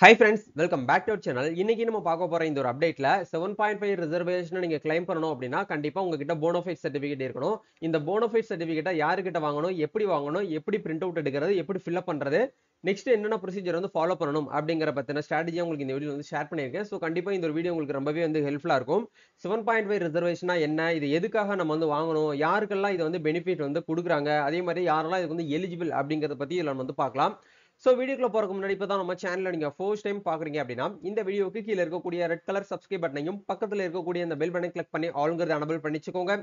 Hi friends, welcome back to our channel. இன்னைக்கு நம்ம பார்க்க போற இந்த ஒரு அப்டேட்ல 7.5 ரிசர்வேஷன் நீங்க கிளைம் பண்ணணும் அப்படின்னா கண்டிப்பா உங்ககிட்ட போனோஃபைட் சர்டிபிகேட் இருக்கணும். இந்த போனோஃபைட் சர்டிபிகேட்டை யாருக்கிட்ட வாங்கணும், எப்படி பிரிண்ட் அவுட் எடுக்கிறது, எப்படி ஃபில் அப் பண்றது, நெக்ஸ்ட் என்னென்ன ப்ரொசீஜர் வந்து ஃபாலோ பண்ணணும் அப்படிங்கிற பத்தின ஸ்ட்ராட்டஜியை உங்களுக்கு இந்த வீடியோ வந்து ஷேர் பண்ணியிருக்கேன். ஸோ கண்டிப்பா இந்த ஒரு வீடியோ உங்களுக்கு ரொம்பவே வந்து ஹெல்ப்ஃபுல்லா இருக்கும். 7.5 ரிசர்வேஷனா என்ன, இது எதுக்காக நம்ம வந்து வாங்கணும், யாருக்கெல்லாம் இது வந்து பெனிஃபிட் வந்து கொடுக்குறாங்க, அதே மாதிரி யாரெல்லாம் இதுக்கு வந்து எலிஜிபிள் அப்படிங்கறத பத்தி இதுல நம்ம வந்து பார்க்கலாம். ஸோ வீடியோக்குள்ள போறதுக்கு முன்னாடி இப்போ தான் நம்ம சேனல்ல நீங்க ஃபர்ஸ்ட் டைம் பாக்குறீங்க அப்படின்னா இந்த வீடியோக்கு கீழே இருக்கக்கூடிய ரெட் கலர் சப்ஸ்கிரைப் பட்டனையும் பக்கத்துல இருக்கக்கூடிய இந்த பெல் பட்டனை கிளிக் பண்ணி ஆல்ங்கிறத எனபிள் பண்ணிச்சுக்கோங்க.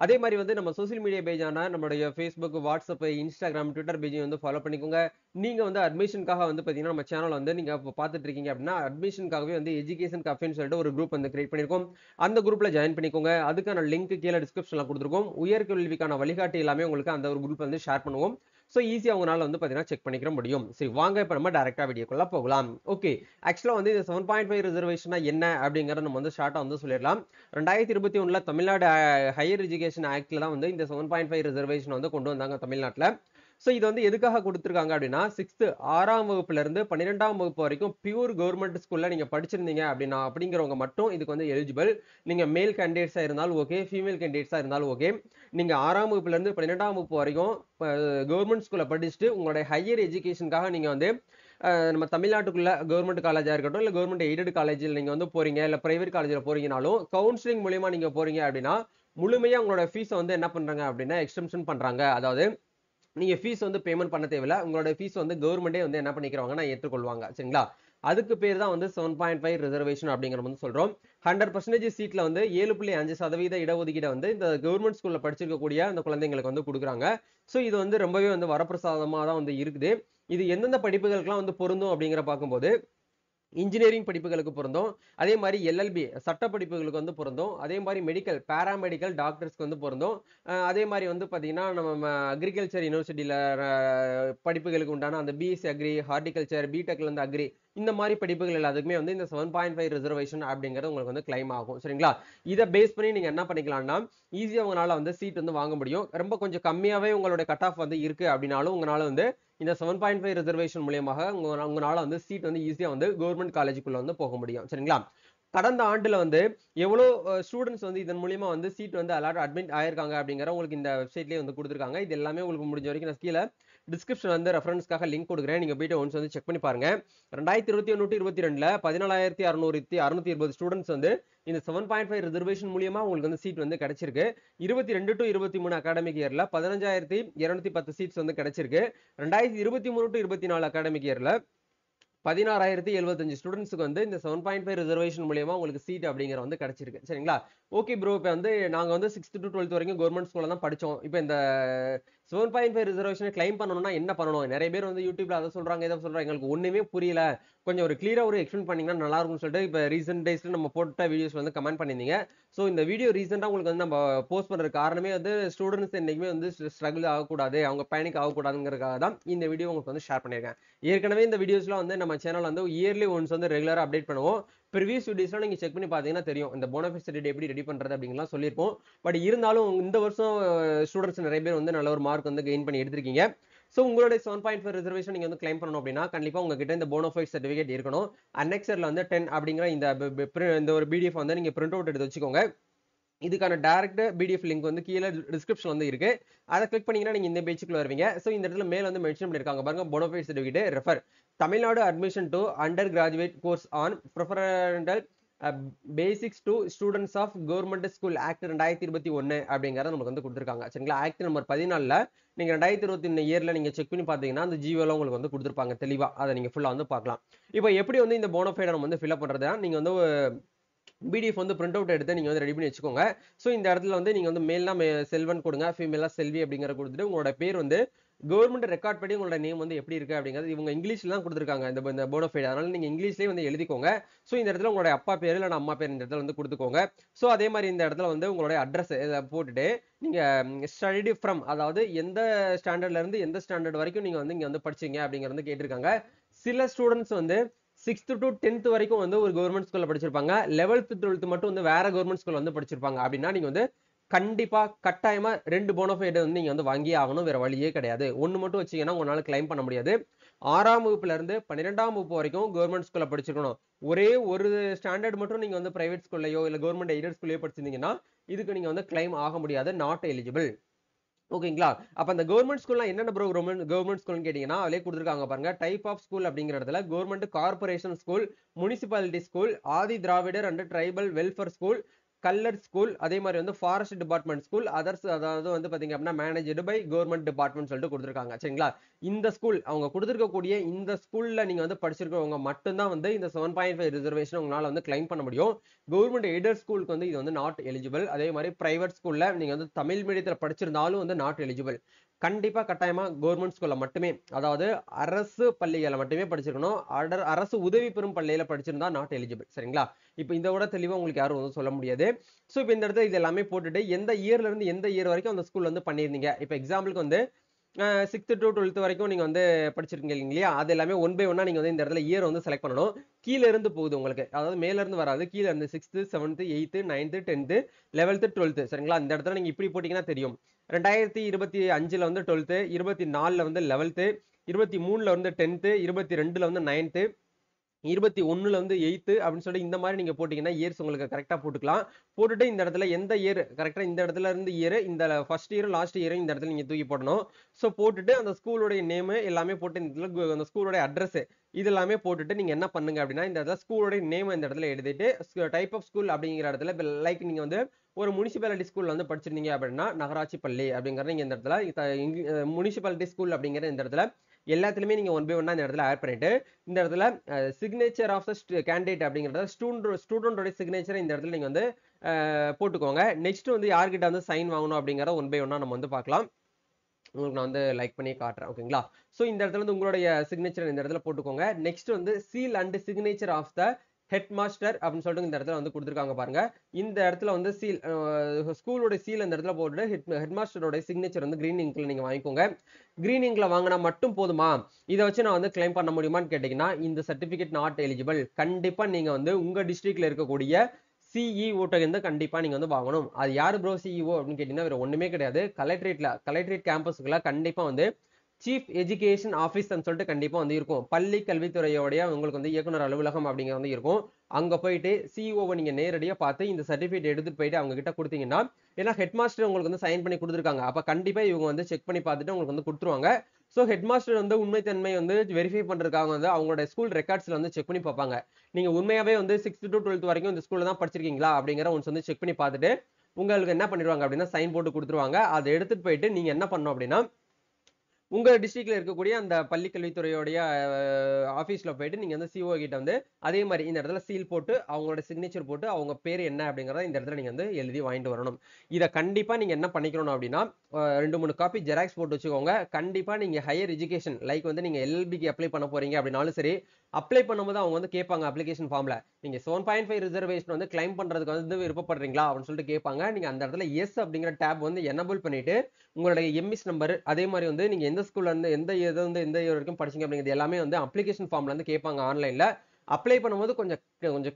அதே மாதிரி வந்து நம்ம சோசியல் மீடியா பேஜான நம்மளுடைய ஃபேஸ்புக், வாட்ஸ்அப், இன்ஸ்டாகிராம், ட்விட்டர் பேஜையும் வந்து ஃபாலோ பண்ணிக்கோங்க. நீங்க வந்து அட்மிஷனுக்காக வந்து பாத்தீங்கன்னா நம்ம சேனல் வந்து நீங்க பார்த்துட்டு இருக்கீங்க அப்படின்னா அட்மிஷனுக்காகவே வந்து எஜுகேஷன் கஃபேன்னு சொல்லிட்டு ஒரு குரூப் வந்து கிரியேட் பண்ணிருக்கோம். அந்த குரூப்ல ஜாயின் பண்ணிக்கோங்க. அதுக்கான லிங்க் கீழே டிஸ்கிரிப்ஷன்ல கொடுத்துருக்கோம். உயர்கல்விக்கான வழிகாட்டி எல்லாமே உங்களுக்கு அந்த ஒரு குரூப் வந்து ஷேர் பண்ணுவோம். ஸோ ஈஸியாக உங்களால் வந்து பார்த்தீங்கன்னா செக் பண்ணிக்கிற முடியும். சரி வாங்க இப்போ நம்ம டேரெக்டாக வீடியோக்குள்ள போகலாம். ஓகே, ஆக்சுவலாக வந்து இந்த 7.5 ரிசர்வேஷனா என்ன அப்படிங்கிறத நம்ம வந்து ஷார்ட்டாக வந்து சொல்லிடலாம். 2021 தமிழ்நாடு ஹையர் எஜுகேஷன் ஆக்ட்ல தான் வந்து இந்த 7.5 ரிசர்வேஷன் வந்து கொண்டு வந்தாங்க தமிழ்நாட்டில். ஸோ இது வந்து எதுக்காக கொடுத்துருக்காங்க அப்படின்னா 6ஆம் வகுப்புல இருந்து 12ஆம் வகுப்பு வரைக்கும் பியூர் கவர்மெண்ட் ஸ்கூல்ல நீங்க படிச்சிருந்தீங்க அப்படின்னா அப்படிங்கிறவங்க மட்டும் இதுக்கு வந்து எலிஜிபிள். நீங்க மேல் கேண்டிடேட்ஸா இருந்தாலும் ஓகே, ஃபீமேல் கேண்டிடேட்ஸா இருந்தாலும் ஓகே. நீங்க 6ஆம் வகுப்புல இருந்து 12ஆம் வகுப்பு வரைக்கும் கவர்மெண்ட் ஸ்கூல்ல படிச்சுட்டு உங்களுடைய ஹையர் எஜுகேஷனுக்காக நீங்க வந்து நம்ம தமிழ்நாட்டுக்குள்ள கவர்மெண்ட் காலேஜா இருக்கட்டும் இல்ல கவர்மெண்ட் எய்டட் காலேஜில் நீங்க வந்து போறீங்க, இல்ல பிரைவேட் காலேஜில் போறீங்கனாலும் கவுன்சிலிங் மூலியமா நீங்க போறீங்க அப்படின்னா முழுமையா உங்களோட ஃபீஸை வந்து என்ன பண்றாங்க அப்படின்னா எக்ஸ்டென்ஷன் பண்றாங்க. அதாவது நீங்க ஃபீஸ் வந்து பேமெண்ட் பண்ண தேவையில்ல. உங்களோட ஃபீஸ் வந்து கவர்மெண்டே வந்து என்ன பண்ணிக்கிறாங்கன்னா ஏற்றுக்கொள்வாங்க. சரிங்களா? அதுக்கு பேர் தான் வந்து 7.5 ரிசர்வேஷன் அப்படிங்கிற வந்து சொல்றோம். 100% சீட்ல வந்து 7.5% இடஒதுக்கீடை வந்து இந்த கவர்மெண்ட் ஸ்கூல்ல படிச்சிருக்கக்கூடிய அந்த குழந்தைங்களுக்கு வந்து கொடுக்குறாங்க. ஸோ இது வந்து ரொம்பவே வந்து வரப்பிரசாதமா தான் வந்து இருக்குது. இது எந்தெந்த படிப்புகளுக்கெல்லாம் வந்து பொருந்தும் அப்படிங்கிற பார்க்கும்போது இன்ஜினியரிங் படிப்புகளுக்கு பொருந்தும். அதே மாதிரி எல்எல்பி சட்ட படிப்புகளுக்கு வந்து பொருந்தும். அதே மாதிரி மெடிக்கல், பாராமெடிக்கல் டாக்டர்ஸ்க்கு வந்து பொருந்தும். அதே மாதிரி வந்து பார்த்தீங்கன்னா நம்ம அக்ரிகல்ச்சர் யூனிவர்சிட்டியில படிப்புகளுக்கு உண்டான அந்த பிஎஸ்சி அக்ரி, ஹார்டிகல்ச்சர், பிடெக்ல இருந்து அக்ரி, இந்த மாதிரி படிப்புகள் எல்லாத்துக்குமே வந்து இந்த 7.5 ரிசர்வேஷன் அப்படிங்கிறது உங்களுக்கு வந்து கிளைம் ஆகும். சரிங்களா? இதை பேஸ் பண்ணி நீங்க என்ன பண்ணிக்கலாம்னா ஈஸியா உங்களால வந்து சீட் வந்து வாங்க முடியும். ரொம்ப கொஞ்சம் கம்மியாவே உங்களுடைய கட் ஆஃப் வந்து இருக்கு அப்படின்னாலும் உங்களால வந்து இந்த 7.5 ரிசர்வேஷன் மூலியமாக உங்களால வந்து சீட் வந்து ஈஸியா வந்து கவர்மெண்ட் காலேஜுக்குள்ள வந்து போக முடியும். சரிங்களா? கடந்த ஆண்டுல வந்து எவ்வளவு ஸ்டூடெண்ட்ஸ் வந்து இதன் மூலியமா வந்து சீட் வந்து அட்மிட் ஆயிருக்காங்க அப்படிங்கிற உங்களுக்கு இந்த வெப்சைட்லயே வந்து கொடுத்துருக்காங்க. இது எல்லாமே உங்களுக்கு முடிஞ்ச வரைக்கும் நான் கீழே டிஸ்கிரிப்ஷன் வந்து ரெஃபரன்ஸ்க்காக லிங்க் கொடுக்குறேன். நீங்க போயிட்டு ஒன்ஸ் வந்து செக் பண்ணி பாருங்க. 2021-22 14,620 ஸ்டூடெண்ட்ஸ் வந்து இந்த 7.5 ரிசர்வேஷன் மூலியமா உங்களுக்கு வந்து சீட் வந்து கிடைச்சிருக்கு. 22-23 அகாடமிக் இயர்ல 15,210 சீட்ஸ் வந்து கிடைச்சிருக்கு. 2023-24 அகாடமிக் இயர்ல 16,075 ஸ்டூடெண்ட்ஸ்க்கு வந்து இந்த 7.5 ரிசர்வேஷன் மூலியமா உங்களுக்கு சீட் அப்படிங்கிற வந்து கிடைச்சிருக்கு. சரிங்களா? ஓகே ப்ரோ, இப்போ வந்து நாங்க வந்து 6th to 12th வரைக்கும் கவர்மெண்ட் ஸ்கூல்ல தான் படிச்சோம். இப்போ இந்த 7.5 ரிசர்வேஷனை கிளைம் பண்ணணும்னா என்ன பண்ணணும்? நிறைய பேர் வந்து யூடியூப்ல அதை சொல்றாங்க, இதை சொல்றாங்க, எங்களுக்கு ஒண்ணுமே புரியல, கொஞ்சம் ஒரு கிளியரா ஒரு எக்ஸ்பிளைன் பண்ணீங்கன்னா நல்லா இருக்கும்னு சொல்லிட்டு இப்போ ரீசெண்ட் டேஸ்ல நம்ம போட்ட வீடியோஸ் வந்து கமெண்ட் பண்ணியிருந்தீங்க. ஸோ இந்த வீடியோ ரீசெண்டா உங்களுக்கு வந்து நம்ம போஸ்ட் பண்ற காரணமே வந்து ஸ்டூடெண்ட்ஸ் என்னைக்குமே வந்து ஸ்ட்ரகிள் ஆகக்கூடாது, அவங்க பேனிக் ஆகக்கூடாதுங்கிறதுக்காக தான் இந்த வீடியோ உங்களுக்கு வந்து ஷேர் பண்ணியிருக்கேன். ஏற்கனவே இந்த வீடியோஸ்லாம் வந்து நம்ம சேனல் வந்து இயர்லி ஒன்ஸ் வந்து ரெகுலரா அப்டேட் பண்ணுவோம். ப்ரீவியஸ் வீடியோஸ்லாம் நீங்க செக் பண்ணி பார்த்தீங்கன்னா தெரியும். இந்த போனஃபைட் சர்டிஃபிகேட் எப்படி ரெடி பண்றது அப்படிங்கலாம் சொல்லியிருப்போம். பட் இருந்தாலும் இந்த வருஷம் ஸ்டூடெண்ட்ஸ் நிறைய பேர் வந்து நல்ல ஒரு மார்க் வந்து கெயின் பண்ணி எடுத்திருக்கீங்க. ஸோ உங்களுடைய 7.5 ரிசர்வேஷன் நீங்க வந்து கிளைம் பண்ணணும் அப்படின்னா கண்டிப்பா உங்ககிட்ட இந்த போனஃபைட் சர்டிஃபிகேட் இருக்கணும். அன்னெக்சர்ல வந்து 10 அப்படிங்கிற இந்த ஒரு பிடிஎஃப் வந்து நீங்க பிரிண்ட் அவுட் எடுத்து வச்சுக்கோங்க. இதுக்கான டைரக்ட் பிடிஎஃப் லிங்க் வந்து கீழே டிஸ்கிரிப்ஷன் வந்து இருக்கு. அதை கிளிக் பண்ணீங்கன்னா நீங்க இந்த பேஜுக்குள்ள வருவீங்க. ஸோ இந்த இடத்துல மேல வந்து மென்ஷன் பண்ணிருக்காங்க பாருங்க, bonafide certificate refer Tamil Nadu admission to undergraduate course on preferential basis to students of government school act 2021 அப்படிங்கறத நமக்கு வந்து கொடுத்துருக்காங்க. சரிங்களா? ஆக்ட் நம்பர் 14ல நீங்க 2021 இயர்ல நீங்க செக் பண்ணி பாத்தீங்கன்னா அந்த ஜியோல உங்களுக்கு வந்து கொடுத்துருப்பாங்க தெளிவா. அதை நீங்க ஃபுல்லா வந்து பார்க்கலாம். இப்போ எப்படி வந்து இந்த போனஃபைடை நம்ம வந்து ஃபில் அப் பண்றதுன்னா நீங்க வந்து பிடிஎஃப் வந்து பிரிண்ட் அவுட் எடுத்து நீங்க வந்து ரெடி பண்ணி வச்சுக்கோங்க. ஸோ இந்த இடத்துல வந்து நீங்க வந்து மேல்னா செல்வன் கொடுங்க, ஃபீமேலா செல்வி அப்படிங்கிற கொடுத்துட்டு உங்களோட பேர் வந்து கவர்மெண்ட் ரெக்கார்ட் படி உங்களோட நேம் வந்து எப்படி இருக்கு அப்படிங்கிறது இவங்க இங்கிலீஷ்ல தான் கொடுத்துருக்காங்க இந்த போனஃபைட். அதனால நீங்க இங்கிலீஷ்லயே வந்து எழுதிக்கோங்க. ஸோ இந்த இடத்துல உங்களோட அப்பா பேர் இல்லைனா அம்மா பேர் இந்த இடத்துல வந்து கொடுத்துக்கோங்க. ஸோ அதே மாதிரி இந்த இடத்துல வந்து உங்களுடைய அட்ரஸ் போட்டுட்டு நீங்க ஸ்டடி ஃப்ரம், அதாவது எந்த ஸ்டாண்டர்ட்ல இருந்து எந்த ஸ்டாண்டர்ட் வரைக்கும் நீங்க வந்து இங்க வந்து படிச்சீங்க அப்படிங்கிறது கேட்டிருக்காங்க. சில ஸ்டூடெண்ட்ஸ் வந்து 6th to 10th வரைக்கும் வந்து ஒரு கவர்மெண்ட் ஸ்கூல்ல படிச்சிருப்பாங்க. 11th 12th மட்டும் வந்து வேற கவர்மெண்ட் ஸ்கூல்ல வந்து படிச்சிருப்பாங்க. அப்படின்னா நீங்க வந்து கண்டிப்பா கட்டாயமா 2 போனஃபைட் வந்து நீங்க வந்து வாங்கியே ஆகணும். வேற வழியே கிடையாது. ஒண்ணு மட்டும் வச்சீங்கன்னா உங்களால கிளைம் பண்ண முடியாது. 6ஆம் வகுப்புல இருந்து 12ஆம் வகுப்பு வரைக்கும் கவர்மெண்ட் ஸ்கூல்ல படிச்சிருக்கணும். ஒரே ஒரு ஸ்டாண்டர்ட் மட்டும் நீங்க வந்து பிரைவேட் ஸ்கூல்லயோ இல்ல கவர்மெண்ட் எய்டட் ஸ்கூல்லயோ படிச்சிருந்தீங்கன்னா இதுக்கு நீங்க வந்து கிளைம் ஆக முடியாது. Not eligible. ஓகேங்களா? அப்ப அந்த கவர்மெண்ட் ஸ்கூல்ல என்னென்ன ப்ரோ கவர்மெண்ட் ஸ்கூல்னு கேட்டீங்கன்னா, அதிலேயே குடுத்துருக்காங்க பாருங்க. டைப் ஆஃப் ஸ்கூல் அப்படிங்கிற இடத்துல government corporation school, municipality school, Adi Dravidar and tribal welfare school, Kallar school, அதே மாதிரி வந்து ஃபாரஸ்ட் டிபார்ட்மெண்ட் ஸ்கூல், அதர்ஸ் அதாவது வந்து பாத்தீங்க அப்படின்னா மேனேஜ்டு பை கவர்மெண்ட் டிபார்ட்மெண்ட் சொல்லிட்டு குடுத்துருக்காங்க. சரிங்களா? இந்த ஸ்கூல் அவங்க குடுத்திருக்கக்கூடிய இந்த ஸ்கூல்ல நீங்க வந்து படிச்சிருக்கவங்க மட்டும்தான் வந்து இந்த 7.5 ரிசர்வேஷன் உங்களால வந்து கிளைம் பண்ண முடியும். கவர்மெண்ட் எய்டட் ஸ்கூலுக்கு வந்து இது வந்து நாட் எலிஜிபிள். அதே மாதிரி பிரைவேட் ஸ்கூல்ல நீங்க வந்து தமிழ் மீடியத்துல படிச்சிருந்தாலும் வந்து நாட் எலிஜிபிள். கண்டிப்பா கட்டாயமா கவர்மெண்ட் ஸ்கூல்ல மட்டுமே, அதாவது அரசு பள்ளிகளை மட்டுமே படிச்சிருக்கணும். அரசு உதவி பெறும் பள்ளியில படிச்சிருந்தா நாட் எலிஜிபிள். சரிங்களா? இப்ப இதை விட தெளிவா உங்களுக்கு யாரும் வந்து சொல்ல முடியாது. சோ இப்ப இந்த இடத்துல இது எல்லாமே போட்டுட்டு எந்த இயர்ல இருந்து எந்த இயர் வரைக்கும் அந்த ஸ்கூல்ல வந்து பண்ணிருந்தீங்க. இப்ப எக்ஸாம்பிளுக்கு வந்து 6th to 12th வரைக்கும் நீங்க வந்து படிச்சிருக்கீங்க இல்லையா? அது எல்லாமே ஒன் பை ஒன்னா நீங்க வந்து இந்த இடத்துல இயர் வந்து செலக்ட் பண்ணணும். கீழ இருந்து போகுது உங்களுக்கு. அதாவது மேல இருந்து வராது. கீழ இருந்து 6th, 7th, 8th, 9th, 10th, 11th, 12th. சரிங்களா? இந்த இடத்துல நீங்க இப்படி போட்டீங்கன்னா தெரியும். 2025ல வந்து 12th, 24ல வந்து 11th, 23ல வந்து 10th, 22ல வந்து 9th, 21ல வந்து 8th அப்படின்னு சொல்லி இந்த மாதிரி நீங்க போட்டீங்கன்னா இயர்ஸ் உங்களுக்கு கரெக்டா போட்டுக்கலாம். போட்டுட்டு இந்த இடத்துல எந்த இயர் கரெக்டா இந்த இடத்துல இருந்து இயர் இந்த ஃபர்ஸ்ட் இயர் லாஸ்ட் இயர் இந்த இடத்துல நீங்க தூக்கி போடணும். சோ போட்டுட்டு அந்த ஸ்கூலோட நேம் எல்லாமே போட்டு இந்த இடத்துல அந்த ஸ்கூலோட அட்ரஸ் இது எல்லாமே போட்டுட்டு நீங்க என்ன பண்ணுங்க அப்படின்னா இந்த இடத்துல ஸ்கூலோட நேம் இந்த இடத்துல எழுதிட்டு டைப் ஆஃப் ஸ்கூல் அப்படிங்கிற இடத்துல லைக் நீங்க வந்து ஒரு முனிசிபாலிட்டி ஸ்கூல்ல வந்து படிச்சிருந்தீங்க அப்படின்னா நகராட்சி பள்ளி அப்படிங்கறது நீங்க இந்த இடத்துல முனிசிபாலிட்டி ஸ்கூல் அப்படிங்கிற இந்த இடத்துல எல்லாத்துலயுமே நீங்க ஒன் பை ஒன்னா இந்த இடத்துல ஆட் பண்ணிட்டு இந்த இடத்துல சிக்னேச்சர் ஆஃப் த கேண்டிடேட் அப்படிங்கறத ஸ்டூடெண்டோட சிக்னேச்சர் இந்த இடத்துல நீங்க வந்து போட்டுக்கோங்க. நெக்ஸ்ட் வந்து யார்கிட்ட வந்து சைன் வாங்கணும் அப்படிங்கறத ஒன் பை ஒன்னா நம்ம வந்து பார்க்கலாம். உங்களுக்கு நான் வந்து லைக் பண்ணி காட்டுறேன். ஓகேங்களா? சோ இந்த இடத்துல வந்து உங்களுடைய சிக்னேச்சர் இந்த இடத்துல போட்டுக்கோங்க. நெக்ஸ்ட் வந்து seal and signature of the headmaster அப்படின்னு சொல்லிட்டு இந்த இடத்துல வந்து கொடுத்துருக்காங்க பாருங்க. இந்த இடத்துல வந்து சீல் ஸ்கூலோட சீல் இந்த இடத்துல போட்டு ஹெட் மாஸ்டரோட சிக்னேச்சர் வந்து கிரீன் இங்க்ல நீங்க வாங்கிக்கோங்க. கிரீன் இங்க்ல வாங்கினா மட்டும் போதுமா? இதை வச்சு நான் வந்து கிளைம் பண்ண முடியுமான்னு கேட்டீங்கன்னா இந்த சர்டிபிகேட் நாட் எலிஜிபிள். கண்டிப்பா நீங்க வந்து உங்க டிஸ்ட்ரிக்ட்ல இருக்கக்கூடிய சிஇஓ வந்து கண்டிப்பா நீங்க வந்து வாங்கணும். அது யாரு ப்ரோ சிஇஓ அப்படின்னு கேட்டீங்கன்னா வேற ஒண்ணுமே கிடையாது. கலெக்டரேட் கேம்பஸ்க்குள்ள கண்டிப்பா வந்து சீஃப் எஜுகேஷன் ஆபீஸ்ன்னு சொல்லிட்டு கண்டிப்பா வந்து இருக்கும். பள்ளி கல்வித்துறையோடைய உங்களுக்கு வந்து இயக்குனர் அலுவலகம் அப்படிங்கிறது வந்து இருக்கும். அங்க போயிட்டு சிஇஓவை நீங்க நேரடியா பார்த்து இந்த சர்டிபிகேட் எடுத்துட்டு போயிட்டு அவங்க கிட்ட கொடுத்தீங்கன்னா, ஏன்னா ஹெட் மாஸ்டர் உங்களுக்கு வந்து சைன் பண்ணி கொடுத்துருக்காங்க. அப்ப கண்டிப்பா இவங்க வந்து செக் பண்ணி பார்த்துட்டு உங்களுக்கு வந்து கொடுத்துருவாங்க. சோ ஹெட் மாஸ்டர் வந்து உண்மைத்தன்மை வந்து வெரிஃபை பண்றதுக்காக வந்து அவங்களோட ஸ்கூல் ரெக்கார்ட்ஸ்ல வந்து செக் பண்ணி பார்ப்பாங்க. நீங்க உண்மையாவே வந்து 6th to 12th வரைக்கும் இந்த ஸ்கூல்ல தான் படிச்சிருக்கீங்களா அப்படிங்கிற ஒன்ஸ் வந்து செக் பண்ணி பார்த்துட்டு உங்களுக்கு என்ன பண்ணிடுவாங்க அப்படின்னா சைன் போட்டு கொடுத்துருவாங்க. அதை எடுத்துட்டு போயிட்டு நீங்க என்ன பண்ணணும் அப்படின்னா உங்க டிஸ்ட்ரிக்ட்ல இருக்கக்கூடிய அந்த பள்ளி கல்வித்துறையோடைய ஆபீஸ்ல போயிட்டு நீங்க வந்து சிஓ கிட்ட வந்து அதே மாதிரி இந்த இடத்துல சீல் போட்டு அவங்களோட சிக்னேச்சர் போட்டு அவங்க பேர் என்ன அப்படிங்கறத இந்த இடத்துல நீங்க வந்து எழுதி வாங்கிட்டு வரணும். இதை கண்டிப்பா நீங்க என்ன பண்ணிக்கணும் அப்படின்னா 2-3 காப்பி ஜெராக்ஸ் போட்டு வச்சுக்கோங்க. கண்டிப்பா நீங்க ஹையர் எஜுகேஷன் லைக் வந்து நீங்க எல்எல்பிக்கு அப்ளை பண்ண போறீங்க அப்படின்னாலும் சரி, அப்ளை பண்ணும்போது அவங்க வந்து கேட்பாங்க அப்ளிகேஷன் ஃபார்ம்ல நீங்க 7.5 ரிசர்வேஷன் வந்து கிளைம் பண்றதுக்கு வந்து விருப்பப்படுறீங்களா அப்படின்னு சொல்லிட்டு கேட்பாங்க. நீங்க அந்த இடத்துல எஸ் அப்படிங்கிற டேப் வந்து எனபிள் பண்ணிட்டு உங்களுடைய எம்இஸ் நம்பர் அதே மாதிரி வந்து நீங்க எந்த ஸ்கூல்ல இருந்து எந்த இது வந்து எந்த இயர் வரைக்கும் படிச்சீங்க அப்படிங்கிறது எல்லாமே வந்து அப்ளிகேஷன் ஃபார்ம்ல இருந்து கேட்பாங்க ஆன்லைன்ல. அப்ளை பண்ணும்போது கொஞ்சம் கொஞ்சம்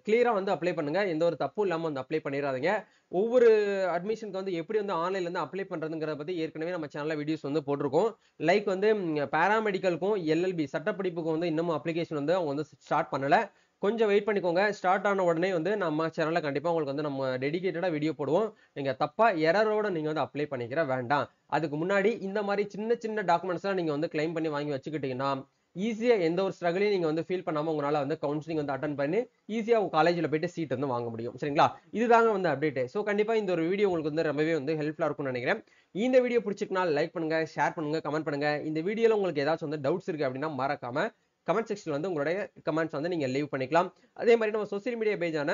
கிளியரா வந்து அப்ளை பண்ணுங்க. எந்த ஒரு தப்பும் இல்லாம வந்து அப்ளை பண்ணிடாதீங்க. ஒவ்வொரு அட்மிஷனுக்கு வந்து எப்படி வந்து ஆன்லைன்ல இருந்து அப்ளை பண்றதுங்கிறத பத்தி ஏற்கனவே நம்ம சேனல்ல வீடியோஸ் வந்து போட்டிருக்கோம். லைக் வந்து பாராமெடிக்கலுக்கும் எல்எல்பி சட்டப்படிப்புக்கும் வந்து இன்னமும் அப்ளிகேஷன் வந்து அவங்க வந்து ஸ்டார்ட் பண்ணல. கொஞ்சம் வெயிட் பண்ணிக்கோங்க. ஸ்டார்ட் ஆன உடனே வந்து நம்ம சேனல்ல கண்டிப்பா உங்களுக்கு வந்து நம்ம டெடிகேட்டடா வீடியோ போடுவோம். நீங்க தப்பா எரரோட நீங்க வந்து அப்ளை பண்ணிக்கிற வேண்டாம். அதுக்கு முன்னாடி இந்த மாதிரி சின்ன சின்ன டாக்குமெண்ட்ஸ்லாம் நீங்க வந்து கிளைம் பண்ணி வாங்கி வச்சுக்கிட்டீங்கன்னா ஈஸியா எந்த ஒரு ஸ்ட்ரகிளையும் நீங்க வந்து ஃபீல் பண்ணாம உங்களால வந்து கவுன்சிலிங் வந்து அட்டன் பண்ணி ஈஸியா உங்க காலேஜ்ல போயிட்டு சீட் வந்து வாங்க முடியும். சரிங்களா? இதுதாங்க வந்து அப்டேட். சோ கண்டிப்பா இந்த ஒரு வீடியோ உங்களுக்கு வந்து ரொம்பவே வந்து ஹெல்ப்ஃபுல்லா இருக்கும்னு நினைக்கிறேன். இந்த வீடியோ பிடிச்சிருக்கா லைக் பண்ணுங்க, ஷேர் பண்ணுங்க, கமெண்ட் பண்ணுங்க. இந்த வீடியோல உங்களுக்கு ஏதாச்சும் வந்து டவுட்ஸ் இருக்கு அப்படின்னா மறக்காம கமெண்ட் செக்ஷன்ல வந்து உங்களுடைய கமெண்ட்ஸ் வந்து நீங்க லீவ் பண்ணிக்கலாம். அதே மாதிரி நம்ம சோசியல் மீடியா பேஜான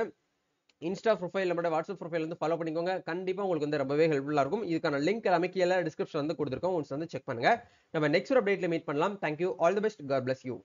இன்ஸ்டா ப்ரொஃபைல் நம்மளோட வாட்ஸ்அப் ப்ரொஃபைல் வந்து ஃபாலோ பண்ணிக்கோங்க. கண்டிப்பா உங்களுக்கு வந்து ரொம்பவே ஹெல்ப்ஃபுல்லா இருக்கும். இதுக்கான லிங்க் எல்லாமே கீழே டிஸ்கிரிப்ஷன் வந்து கொடுத்துருக்கோம். ஒன்ஸ் வந்து செக் பண்ணுங்க. நம்ம நெக்ஸ்ட் ஒரு அப்டேட்ல மீட் பண்ணலாம். Thank you. All the best. God bless you.